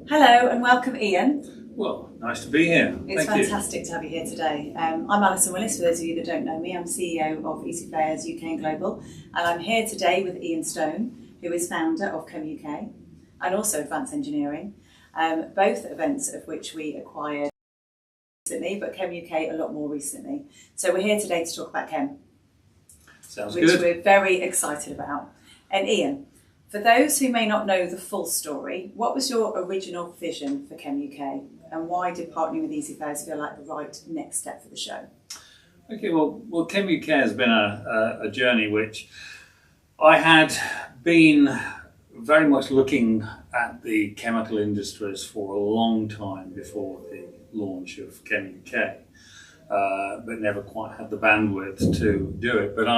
Hello and welcome, Ian. Well, nice to be here. It's Thank fantastic to have you here today. I'm Alison Willis, for those of you that don't know me. I'm CEO of Easyfairs UK and Global, and I'm here today with Ian Stone, who is founder of CHEMUK and also Advanced Engineering, both events of which we acquired recently, but CHEMUK a lot more recently. So we're here today to talk about Chem, Sounds which good. we're very excited about. And Ian, for those who may not know the full story, what was your original vision for CHEMUK and why did partnering with Easyfairs feel like the right next step for the show? Okay, well, CHEMUK has been a journey which I had been very much looking at the chemical industries for a long time before the launch of CHEMUK, but never quite had the bandwidth to do it. But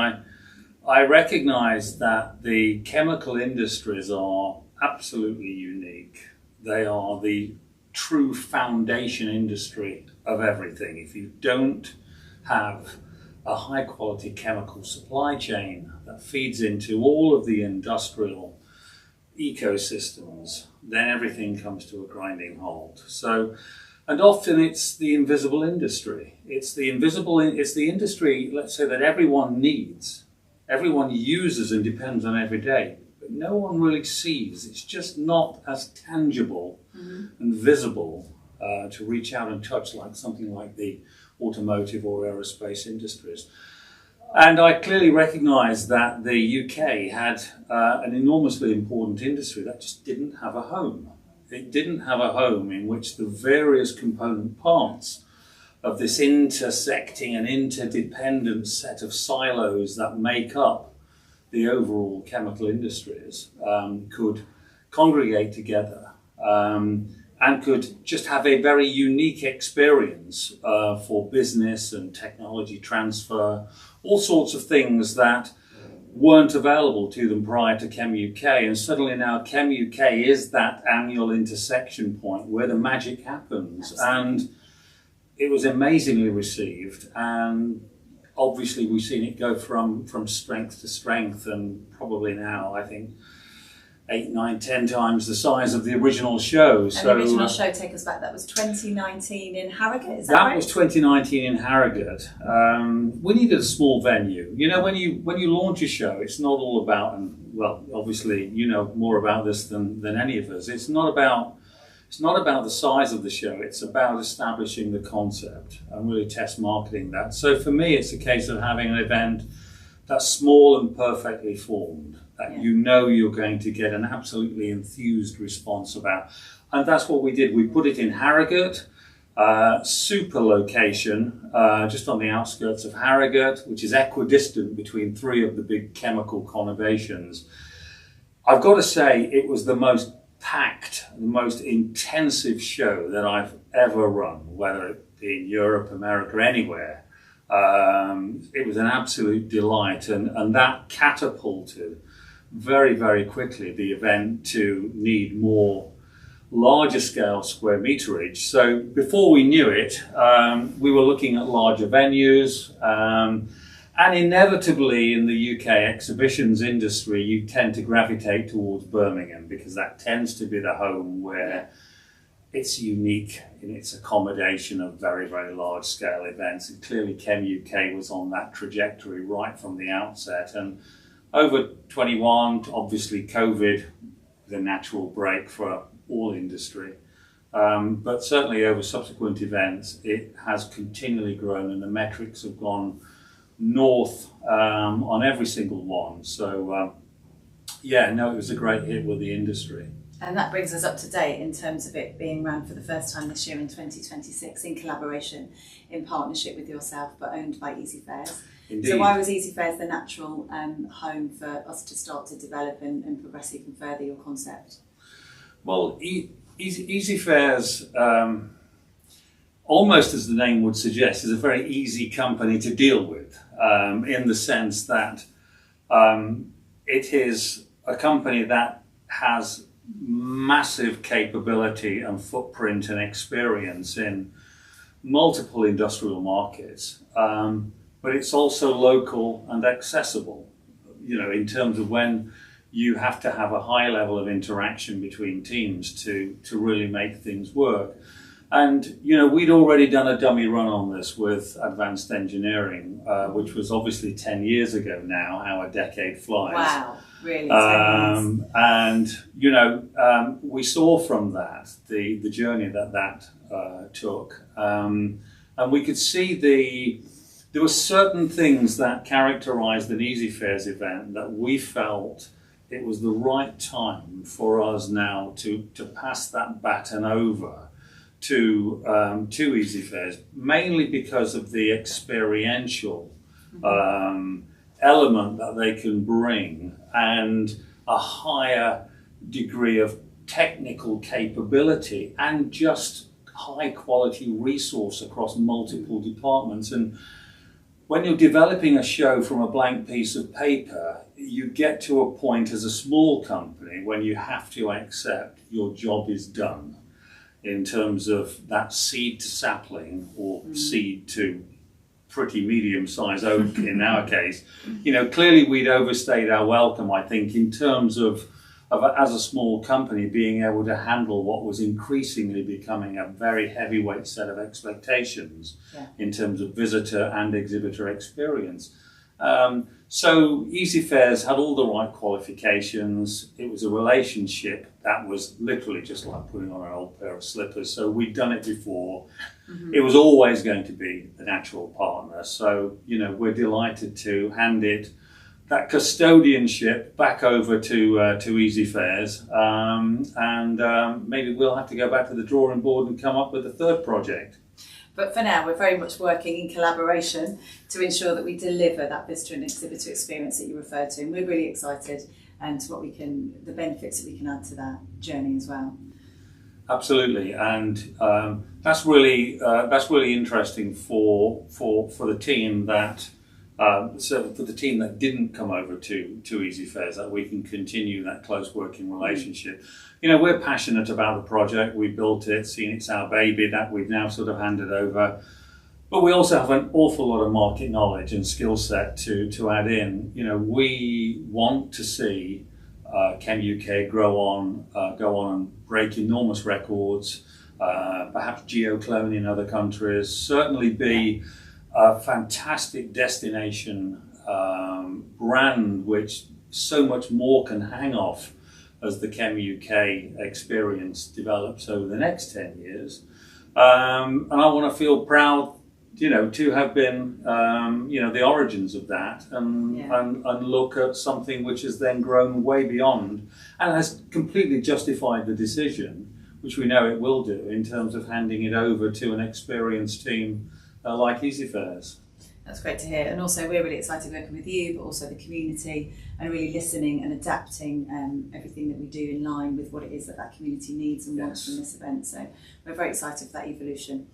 I recognise that the chemical industries are absolutely unique. They are the true foundation industry of everything. If you don't have a high quality chemical supply chain that feeds into all of the industrial ecosystems, then everything comes to a grinding halt. And often it's the invisible industry. It's the industry, let's say, that everyone needs. Everyone uses and depends on every day, but no one really sees. It's just not as tangible and visible to reach out and touch like something like the automotive or aerospace industries. And I clearly recognised that the UK had an enormously important industry that just didn't have a home. It didn't have a home in which the various component parts of this intersecting and interdependent set of silos that make up the overall chemical industries could congregate together and could just have a very unique experience for business and technology transfer, all sorts of things that weren't available to them prior to CHEMUK. And suddenly now CHEMUK is that annual intersection point where the magic happens. And it was amazingly received, and obviously we've seen it go from strength to strength, and probably now I think 8, 9, 10 times the size of the original show. And the original show, take us back, that was 2019 in Harrogate, is that right? That was 2019 in Harrogate. We needed a small venue. You know, when you launch a show, it's not all about, and well, obviously you know more about this than any of us. It's not about the size of the show, it's about establishing the concept and really test marketing that. So for me, it's a case of having an event that's small and perfectly formed, that you know you're going to get an absolutely enthused response about. And that's what we did. We put it in Harrogate, super location, just on the outskirts of Harrogate, which is equidistant between 3 of the big chemical conurbations. I've got to say, it was the most packed, the most intensive show that I've ever run, whether it be in Europe, America, anywhere. It was an absolute delight, and that catapulted very, very quickly the event to need more larger scale square meterage. So before we knew it, we were looking at larger venues, and inevitably in the UK exhibitions industry, you tend to gravitate towards Birmingham because that tends to be the home where it's unique in its accommodation of very, very large scale events. And clearly CHEMUK was on that trajectory right from the outset. And over 21, obviously COVID, the natural break for all industry. But certainly over subsequent events, it has continually grown and the metrics have gone north on every single one. So it was a great hit with the industry. And that brings us up to date in terms of it being run for the first time this year in 2026 in collaboration, in partnership with yourself, but owned by Easyfairs. Indeed. So why was Easyfairs the natural home for us to start to develop and progress even further your concept? Well, Easyfairs, almost as the name would suggest, is a very easy company to deal with, in the sense that it is a company that has massive capability and footprint and experience in multiple industrial markets, but it's also local and accessible, you know, in terms of when you have to have a high level of interaction between teams to really make things work. And, you know, we'd already done a dummy run on this with advanced engineering, which was obviously 10 years ago now, how a decade flies. Wow, really, 10 years. And, you know, we saw from that the journey that took. And we could see there were certain things that characterized an Easyfairs event that we felt it was the right time for us now to pass that baton over to Easyfairs, mainly because of the experiential element that they can bring and a higher degree of technical capability and just high quality resource across multiple departments. And when you're developing a show from a blank piece of paper, you get to a point as a small company when you have to accept your job is done in terms of that seed to sapling or seed to pretty medium-sized oak in our case. You know, clearly we'd overstayed our welcome, I think, in terms of as a small company being able to handle what was increasingly becoming a very heavyweight set of expectations in terms of visitor and exhibitor experience. So Easyfairs had all the right qualifications. It was a relationship that was literally just like putting on an old pair of slippers. So we'd done it before. It was always going to be the natural partner. So, you know, we're delighted to hand it that custodianship back over to Easyfairs, and maybe we'll have to go back to the drawing board and come up with a third project. But for now, we're very much working in collaboration to ensure that we deliver that visitor and exhibitor experience that you referred to, and we're really excited and the benefits that we can add to that journey as well. Absolutely, and that's really interesting for the team that. So for the team that didn't come over to Easyfairs, that we can continue that close working relationship. You know, we're passionate about the project. We built it, seen it's our baby that we've now sort of handed over. But we also have an awful lot of market knowledge and skill set to add in. You know, we want to see CHEMUK go on and break enormous records, perhaps geoclone in other countries, certainly be a fantastic destination brand which so much more can hang off as the CHEMUK experience develops over the next 10 years. And I want to feel proud, you know, to have been, you know, the origins of that and look at something which has then grown way beyond and has completely justified the decision, which we know it will do, in terms of handing it over to an experienced team like Easyfairs. That's great to hear, and also we're really excited working with you, but also the community, and really listening and adapting everything that we do in line with what it is that community needs and wants from this event. So we're very excited for that evolution.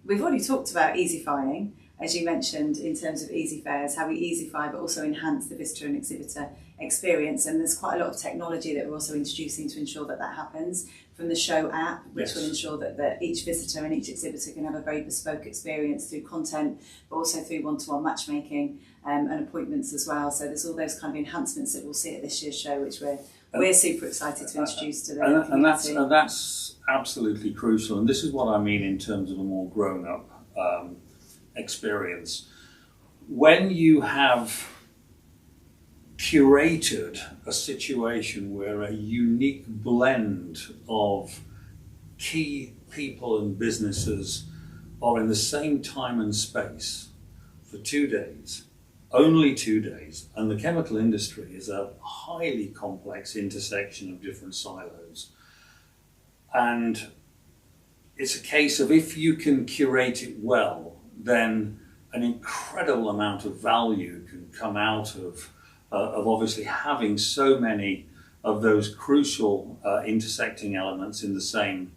We've already talked about easyfying, as you mentioned, in terms of Easyfairs, how we easyfy but also enhance the visitor and exhibitor experience, and there's quite a lot of technology that we're also introducing to ensure that happens, from the show app, which will ensure that each visitor and each exhibitor can have a very bespoke experience through content, but also through one-to-one matchmaking and appointments as well. So there's all those kind of enhancements that we'll see at this year's show, which we're super excited to introduce to the community. And that's absolutely crucial, and this is what I mean in terms of a more grown-up experience. When you have curated a situation where a unique blend of key people and businesses are in the same time and space for 2 days, only 2 days, and the chemical industry is a highly complex intersection of different silos, and it's a case of, if you can curate it well, then an incredible amount of value can come out of obviously having so many of those crucial intersecting elements in the same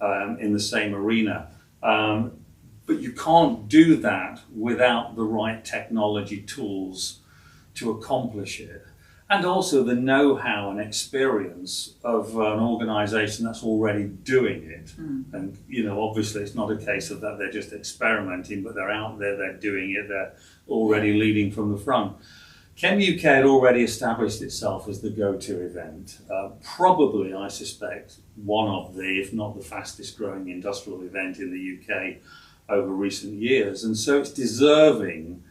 arena. But you can't do that without the right technology tools to accomplish it. And also the know-how and experience of an organisation that's already doing it. And, you know, obviously it's not a case of that they're just experimenting, but they're out there, they're doing it, they're already leading from the front. CHEMUK had already established itself as the go-to event. Probably, I suspect, one of the, if not the fastest growing industrial event in the UK over recent years. And so it's deserving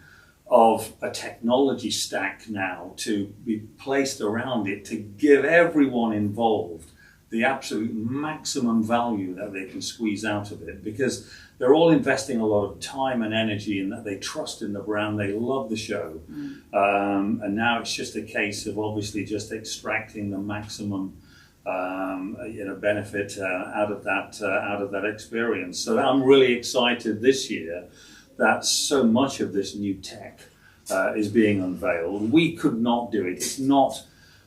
of a technology stack now to be placed around it to give everyone involved the absolute maximum value that they can squeeze out of it, because they're all investing a lot of time and energy in that. They trust in the brand, they love the show, and now it's just a case of obviously just extracting the maximum benefit out of that experience. So I'm really excited this year that so much of this new tech is being unveiled. We could not do it. It's not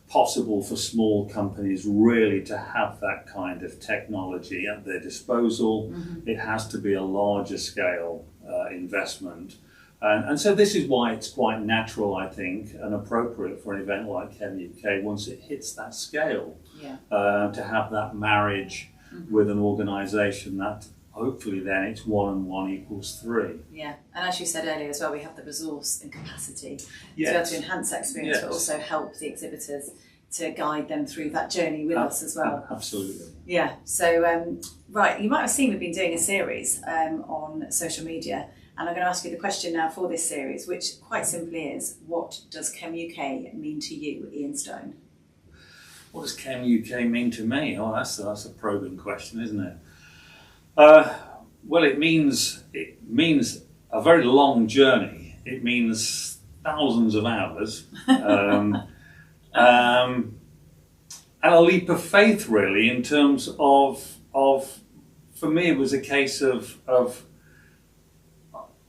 possible for small companies really to have that kind of technology at their disposal. It has to be a larger scale investment. And so this is why it's quite natural, I think, and appropriate for an event like CHEMUK, once it hits that scale, to have that marriage with an organisation that hopefully then it's 1 and 1 equals 3. Yeah, and as you said earlier as well, we have the resource and capacity to be able to enhance that experience, but also help the exhibitors to guide them through that journey with us as well. Absolutely. Yeah, so right, you might have seen we've been doing a series on social media, and I'm going to ask you the question now for this series, which quite simply is, what does CHEMUK mean to you, Ian Stone? What does CHEMUK mean to me? Oh, that's a probing question, isn't it? Well, it means a very long journey. It means thousands of hours, and a leap of faith, really, in terms of for me, it was a case of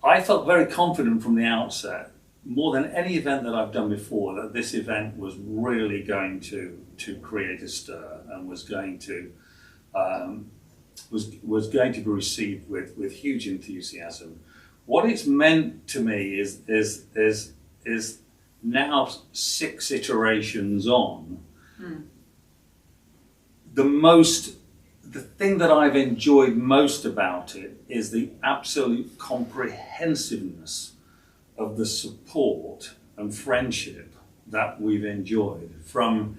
I felt very confident from the outset, more than any event that I've done before, that this event was really going to create a stir and was going to be received with huge enthusiasm. What it's meant to me is now 6 iterations on. The thing that I've enjoyed most about it is the absolute comprehensiveness of the support and friendship that we've enjoyed from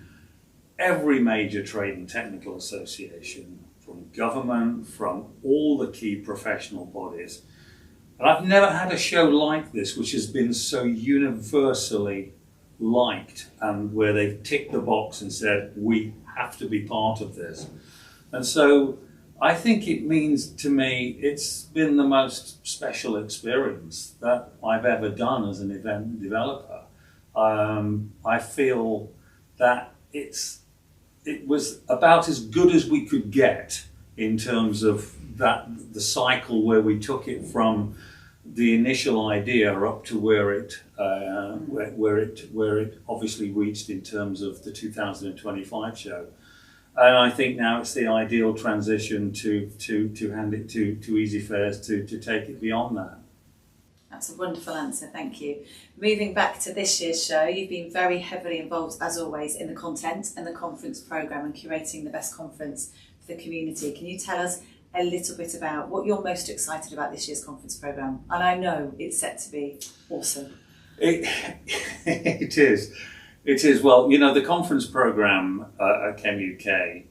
every major trade and technical association, from government, from all the key professional bodies. And I've never had a show like this which has been so universally liked, and where they've ticked the box and said, we have to be part of this. And so I think it means to me, it's been the most special experience that I've ever done as an event developer. I feel that it was about as good as we could get in terms of the cycle where we took it from the initial idea up to where it obviously reached in terms of the 2025 show. And I think now it's the ideal transition to hand it to Easyfairs to take it beyond that. That's a wonderful answer, thank you. Moving back to this year's show, you've been very heavily involved, as always, in the content and the conference programme and curating the best conference for the community. Can you tell us a little bit about what you're most excited about this year's conference programme? And I know it's set to be awesome. It is. It is. Well, the conference programme at CHEMUK,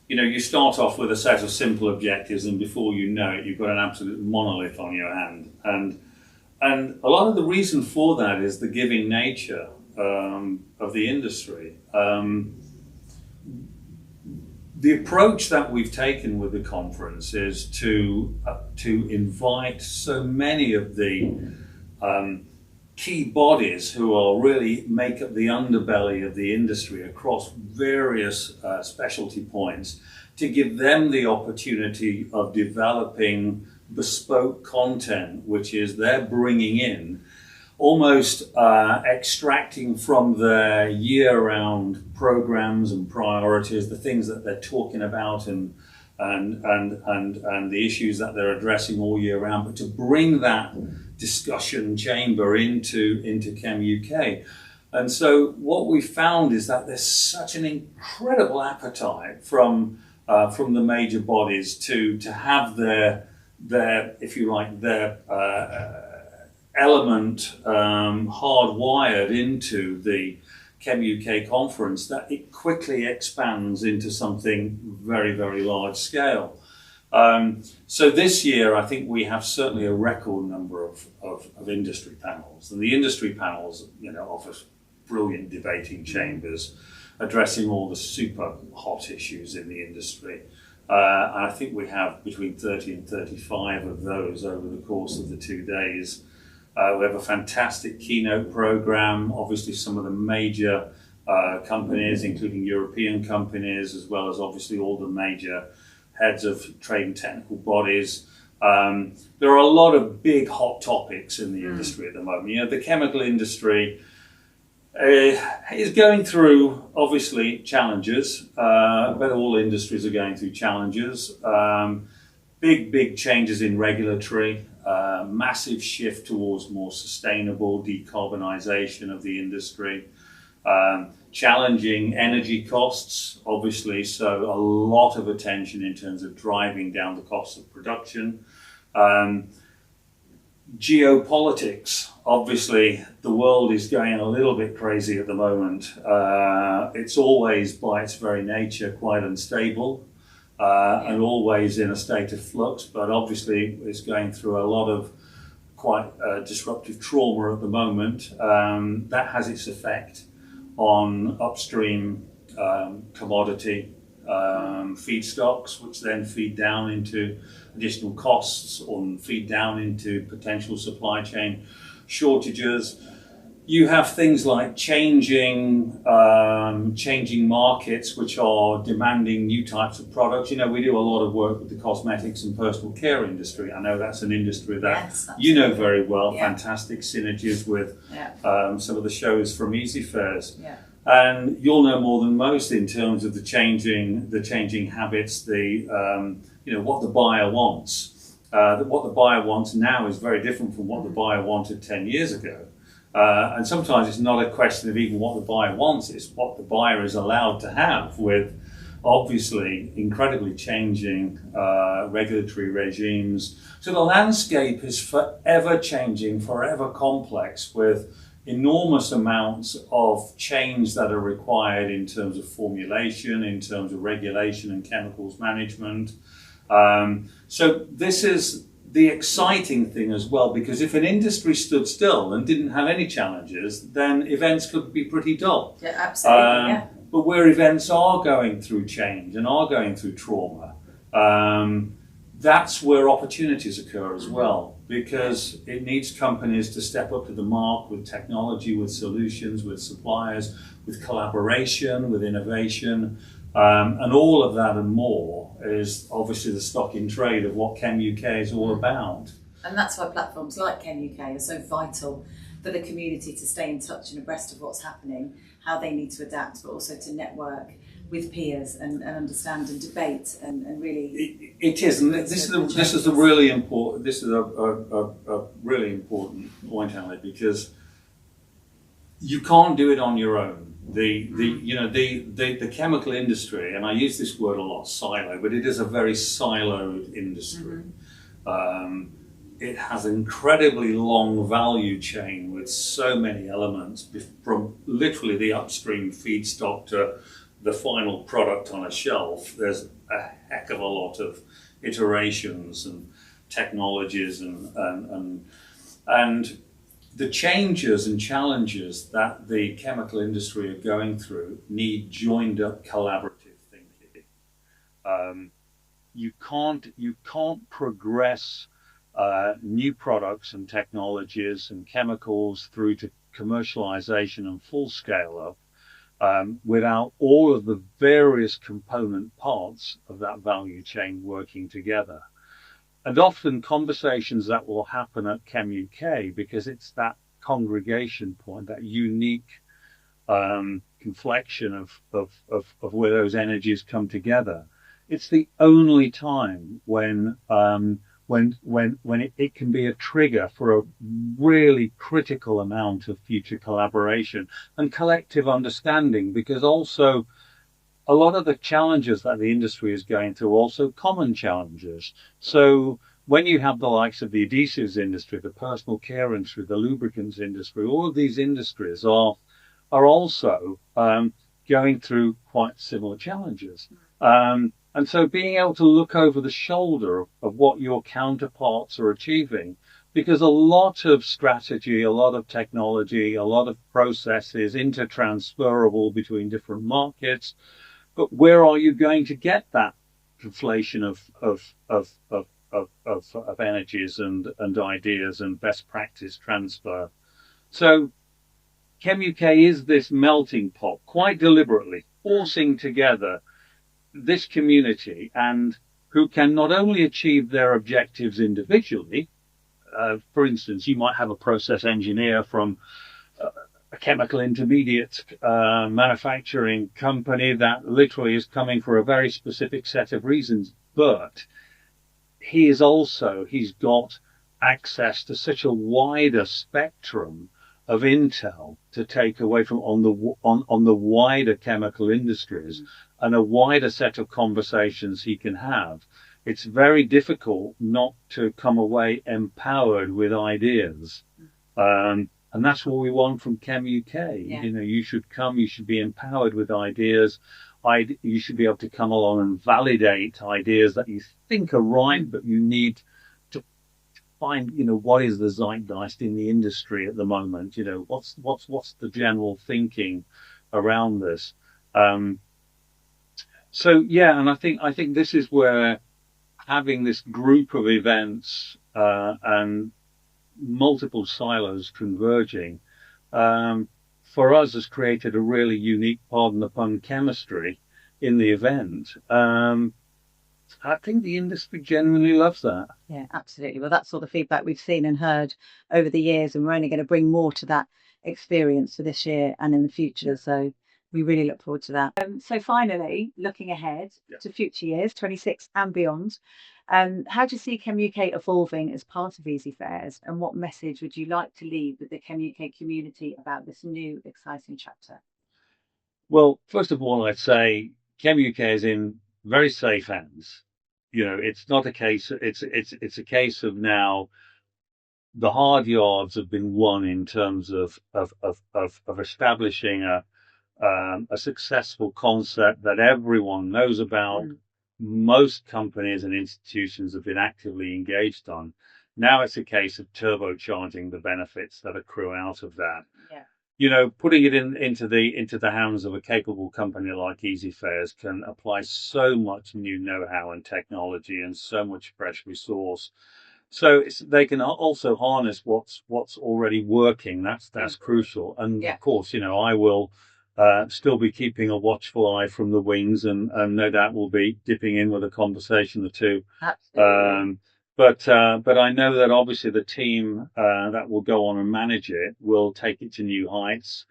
you start off with a set of simple objectives, and before you know it, you've got an absolute monolith on your hand. And a lot of the reason for that is the giving nature of the industry. The approach that we've taken with the conference is to invite so many of the key bodies who are really make up the underbelly of the industry across various specialty points, to give them the opportunity of developing bespoke content, which is they're bringing in, almost extracting from their year-round programs and priorities, the things that they're talking about and the issues that they're addressing all year round, but to bring that discussion chamber into CHEMUK. And so what we found is that there's such an incredible appetite from the major bodies to have their if you like, their element hardwired into the CHEMUK conference that it quickly expands into something very, very large scale. So this year, I think we have certainly a record number of industry panels, and the industry panels, offer brilliant debating chambers addressing all the super hot issues in the industry. And I think we have between 30 and 35 of those over the course of the 2 days. We have a fantastic keynote program, obviously some of the major companies, including European companies, as well as obviously all the major heads of trade and technical bodies. There are a lot of big hot topics in the industry at the moment. The chemical industry is going through, obviously, challenges, but all industries are going through challenges. Big changes in regulatory, massive shift towards more sustainable decarbonisation of the industry, challenging energy costs, obviously, so a lot of attention in terms of driving down the cost of production. Geopolitics, obviously, the world is going a little bit crazy at the moment. It's always, by its very nature, quite unstable. And always in a state of flux, but obviously it's going through a lot of quite disruptive trauma at the moment. That has its effect on upstream commodity feedstocks, which then feed down into additional costs or feed down into potential supply chain shortages. You have things like changing markets which are demanding new types of products. We do a lot of work with the cosmetics and personal care industry. I know that's an industry that you know very well. Yeah. Fantastic synergies with some of the shows from Easyfairs. Yeah. And you'll know more than most in terms of the changing habits, what the buyer wants. What the buyer wants now is very different from what the buyer wanted 10 years ago. And sometimes it's not a question of even what the buyer wants, it's what the buyer is allowed to have, with obviously incredibly changing regulatory regimes. So the landscape is forever changing, forever complex, with enormous amounts of change that are required in terms of formulation, in terms of regulation and chemicals management. So this is the exciting thing as well, because if an industry stood still and didn't have any challenges, then events could be pretty dull. Yeah, absolutely. But where events are going through change and are going through trauma, that's where opportunities occur as well, because it needs companies to step up to the mark with technology, with solutions, with suppliers, with collaboration, with innovation. And all of that and more is obviously the stock in trade of what CHEMUK is all about. And that's why platforms like CHEMUK are so vital for the community to stay in touch and abreast of what's happening, how they need to adapt, but also to network with peers and understand and debate and really. It is, and this is a really important point, Ali, because you can't do it on your own. The chemical industry, and I use this word a lot, silo, but it is a very siloed industry. It has an incredibly long value chain with so many elements, from literally the upstream feedstock to the final product on a shelf. There's a heck of a lot of iterations and technologies and the changes and challenges that the chemical industry are going through need joined up collaborative thinking. You can't progress new products and technologies and chemicals through to commercialization and full scale up without all of the various component parts of that value chain working together. And often conversations that will happen at CHEMUK, because it's that congregation point, that unique conflection of where those energies come together. It's the only time when it can be a trigger for a really critical amount of future collaboration and collective understanding, because also a lot of the challenges that the industry is going through are also common challenges. So when you have the likes of the adhesives industry, the personal care industry, the lubricants industry, all of these industries are also going through quite similar challenges. And so being able to look over the shoulder of what your counterparts are achieving, because a lot of strategy, a lot of technology, a lot of processes intertransferable between different markets, but where are you going to get that conflation of energies and ideas and best practice transfer? So CHEMUK is this melting pot, quite deliberately forcing together this community, and who can not only achieve their objectives individually. For instance, you might have a process engineer from a chemical intermediate manufacturing company that literally is coming for a very specific set of reasons, but he's got access to such a wider spectrum of intel to take away from on the wider chemical industries, and a wider set of conversations he can have. It's very difficult not to come away empowered with ideas. And that's what we want from CHEMUK. Yeah. You should be empowered with ideas. You should be able to come along and validate ideas that you think are right, but you need to find, what is the zeitgeist in the industry at the moment? What's the general thinking around this? So yeah, and I think this is where having this group of events and multiple silos converging for us has created a really unique, pardon the pun, chemistry in the event. I think the industry genuinely loves that. Yeah, absolutely. Well, that's all the feedback we've seen and heard over the years, and we're only going to bring more to that experience for this year and in the future. So we really look forward to that. So finally, looking ahead to future years, 26 and beyond, how do you see CHEMUK evolving as part of Easyfairs, and what message would you like to leave with the CHEMUK community about this new exciting chapter? Well, first of all, I'd say CHEMUK is in very safe hands. It's not a case. It's a case of now the hard yards have been won in terms of establishing a successful concept that everyone knows about. Most companies and institutions have been actively engaged on. Now it's a case of turbocharging the benefits that accrue out of that. Yeah. Putting it into the hands of a capable company like Easyfairs can apply so much new know-how and technology and so much fresh resource. So they can also harness what's already working. That's crucial. And of course, I will still be keeping a watchful eye from the wings, and no doubt will be dipping in with a conversation or two. Absolutely. But I know that obviously the team that will go on and manage it will take it to new heights.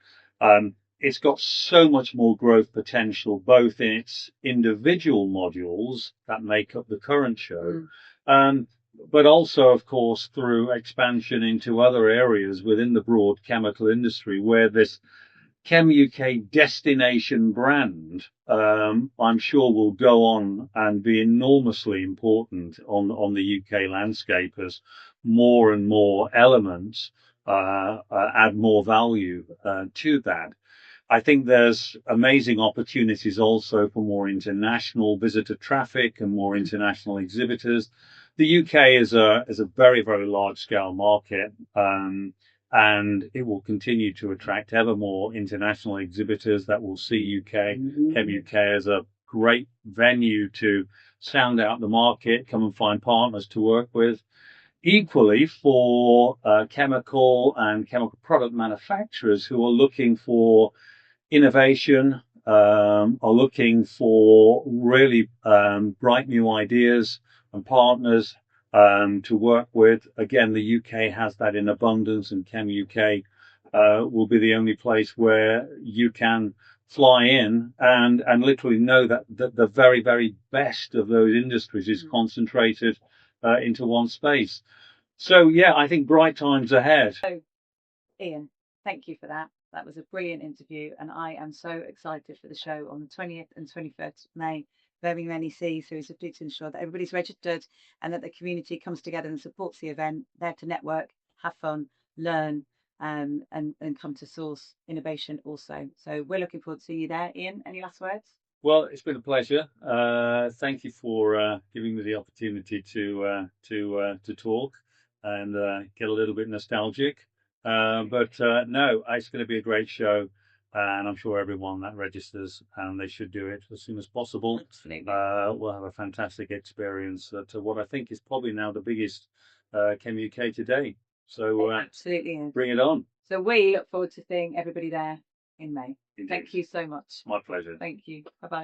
It's got so much more growth potential, both in its individual modules that make up the current show, but also, of course, through expansion into other areas within the broad chemical industry, where this CHEMUK destination brand, I'm sure, will go on and be enormously important on the UK landscape as more and more elements add more value to that. I think there's amazing opportunities also for more international visitor traffic and more international exhibitors. The UK is a very, very large scale market, and it will continue to attract ever more international exhibitors that will see CHEMUK as a great venue to sound out the market, come and find partners to work with. Equally, for chemical and chemical product manufacturers who are looking for innovation, are looking for really bright new ideas and partners to work with. Again, the UK has that in abundance, and CHEMUK will be the only place where you can fly in and literally know that the very, very best of those industries is concentrated into one space. So yeah, I think bright times ahead. So, Ian, thank you for that. That was a brilliant interview, and I am so excited for the show on the 20th and 21st of May very many C's. So we need to ensure that everybody's registered and that the community comes together and supports the event, there to network, have fun, learn, and come to source innovation also. So we're looking forward to seeing you there. Ian, any last words? Well, it's been a pleasure. Thank you for giving me the opportunity to talk and get a little bit nostalgic. But no, it's going to be a great show, and I'm sure everyone that registers, and they should do it as soon as possible. Absolutely. We'll have a fantastic experience to what I think is probably now the biggest CHEMUK today. So absolutely. Bring it on. So we look forward to seeing everybody there in May. Indeed. Thank you so much. My pleasure. Thank you. Bye bye.